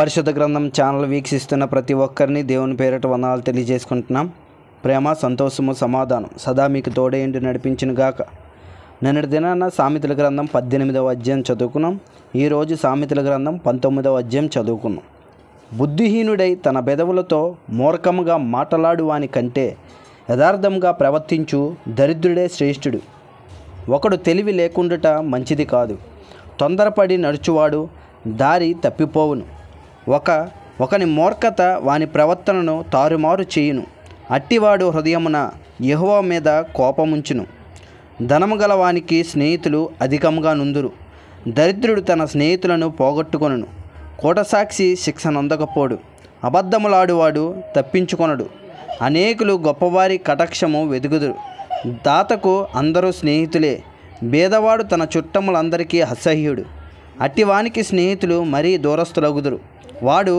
పరిశుద్ధ గ్రంథం ఛానల్ వీక్షిస్తున్న ప్రతి ఒక్కరిని దేవుని పేరిట వందనాలు తెలియజేసుకుంటున్నాం. ప్రేమ, సంతోషము, సమాధానం సదా మీకు తోడేంటి నడిపించును గాక. నిన్నటి దినాన సామెతల గ్రంథం 18వ అధ్యాయం చదువుకున్నాం. ఈరోజు సామెతల గ్రంథం 19వ అధ్యాయం చదువుకున్నాం. బుద్ధిహీనుడై తన బెదవులతో మూర్ఖముగా మాటలాడు వాని కంటే యథార్థంగా ప్రవర్తించు దరిద్రుడే శ్రేష్ఠుడు. ఒకడు తెలివి లేకుండుట మంచిది కాదు. తొందరపడి నడుచువాడు దారి తప్పిపోవును. ఒకని మూర్ఖత వాని ప్రవర్తనను తారుమారు చేయును. అట్టివాడు హృదయమున యెహోవా మీద కోపముంచును. ధనము గల వానికి స్నేహితులు అధికముగా నుందురు. దరిద్రుడు తన స్నేహితులను పోగొట్టుకొనును. కూటసాక్షి శిక్ష నొందకపోడు. అబద్ధములాడువాడు తప్పించుకొనడు. అనేకులు గొప్పవారి కటాక్షము వెదుగుదురు. దాతకు అందరూ స్నేహితులే. బేదవాడు తన చుట్టములందరికీ అసహ్యుడు. అట్టివానికి స్నేహితులు మరీ దూరస్తులగుదురు. వాడు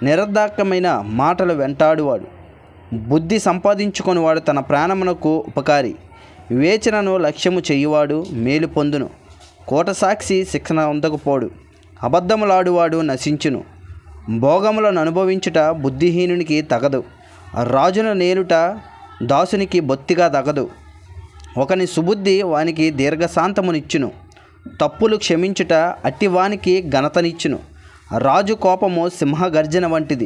నిరర్ధకమైన మాటలు వెంటాడువాడు. బుద్ధి సంపాదించుకొనివాడు తన ప్రాణమునకు ఉపకారి. వివేచనను లక్ష్యము చేయువాడు మేలు పొందును. కూటసాక్షి శిక్షణ ఉండకపోడు. అబద్ధములాడువాడు నశించును. భోగములను అనుభవించుట బుద్ధిహీనునికి తగదు. రాజును నేలుట దాసునికి బొత్తిగా తగదు. ఒకని సుబుద్ధి వానికి దీర్ఘశాంతమునిచ్చును. తప్పులు క్షమించుట అట్టివానికి ఘనతనిచ్చును. రాజు కోపము సింహగర్జన వంటిది.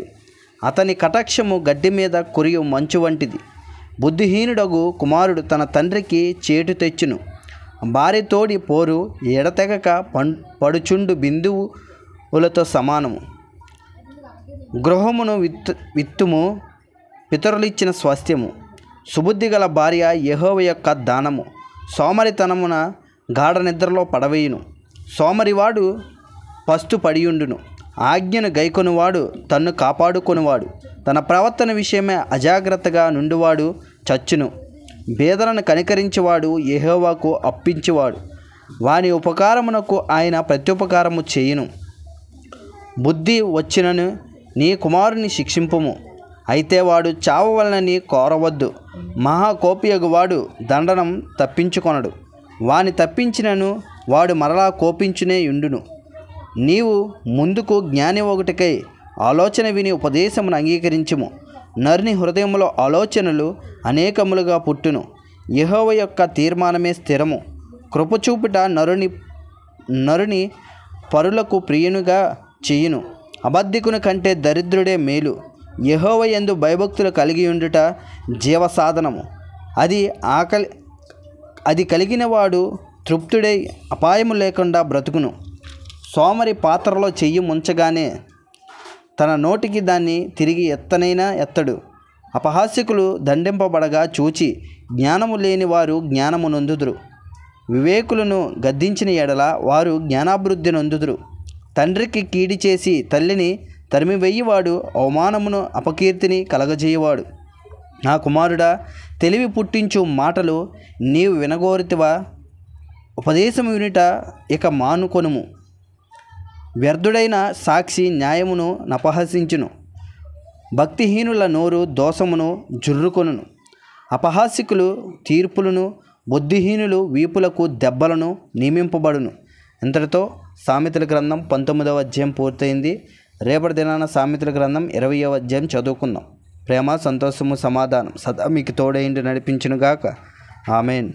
అతని కటాక్షము గడ్డి మీద కురియు మంచు వంటిది. బుద్ధిహీనుడగు కుమారుడు తన తండ్రికి చేటు తెచ్చును. భార్యతోడి పోరు ఎడతెగక పడుచుండు బిందువులతో సమానము. గృహమును విత్తుము పితరులిచ్చిన స్వాస్థ్యము. సుబుద్ధి గల భార్య యెహోవా యొక్క దానము. సోమరితనమున గాఢ నిద్రలో పడవేయును. సోమరివాడు పస్తు పడియుండును. ఆజ్ఞను గైకొనువాడు తన్ను కాపాడుకొనువాడు. తన ప్రవర్తన విషయమే అజాగ్రత్తగా నుండివాడు చచ్చును. బేదలను కనికరించేవాడు యెహోవాకు అప్పించేవాడు. వాని ఉపకారమునకు ఆయన ప్రత్యుపకారము చేయును. బుద్ధి వచ్చినను నీ కుమారుని శిక్షింపుము. అయితే వాడు చావవలనని కోరవద్దు. మహాకోపియగు వాడు దండనం తప్పించుకొనడు. వాని తప్పించినను వాడు మరలా కోపించునే యుండును. నీవు ముందుకు జ్ఞాని ఒకటికై ఆలోచన విని ఉపదేశమును అంగీకరించుము. నరుని హృదయములో ఆలోచనలు అనేకములుగా పుట్టును. యెహోవా యొక్క తీర్మానమే స్థిరము. కృపచూపుట నరుని పరులకు ప్రియునిగా చేయును. అబద్ధికుని కంటే దరిద్రుడే మేలు. యెహోవా యందు భయభక్తులు కలిగి ఉండుట జీవసాధనము. అది కలిగిన వాడు తృప్తుడై అపాయము లేకుండా బ్రతుకును. సోమరి పాత్రలో చెయ్యి ముంచగానే తన నోటికి దాన్ని తిరిగి ఎత్తనైనా ఎత్తడు. అపహాస్యకులు దండింపబడగా చూచి జ్ఞానము లేని వారు జ్ఞానము నొందుదురు. వివేకులను గద్దించిన ఎడల వారు జ్ఞానాభివృద్ధి నొందుదురు. తండ్రికి కీడి చేసి తల్లిని తరిమివెయ్యివాడు అవమానమును అపకీర్తిని కలగజేయవాడు. నా కుమారుడా, తెలివి పుట్టించు మాటలు నీవు వినగోరితివా? ఉపదేశము వినుట ఇక మానుకొనుము. వ్యర్థుడైన సాక్షి న్యాయమును నపహసించును. భక్తిహీనుల నోరు దోషమును జుర్రుకొనును. అపహాస్యకులు తీర్పులను, బుద్ధిహీనులు వీపులకు దెబ్బలను నియమింపబడును. ఇంతటితో సామెతల గ్రంథం 19వ అధ్యాయం పూర్తయింది. రేపటి దినాన సామెతల గ్రంథం 20వ అధ్యాయం చదువుకుందాం. ప్రేమ, సంతోషము, సమాధానం సదా మీకు తోడైండి నడిపించునుగాక. ఆమెన్.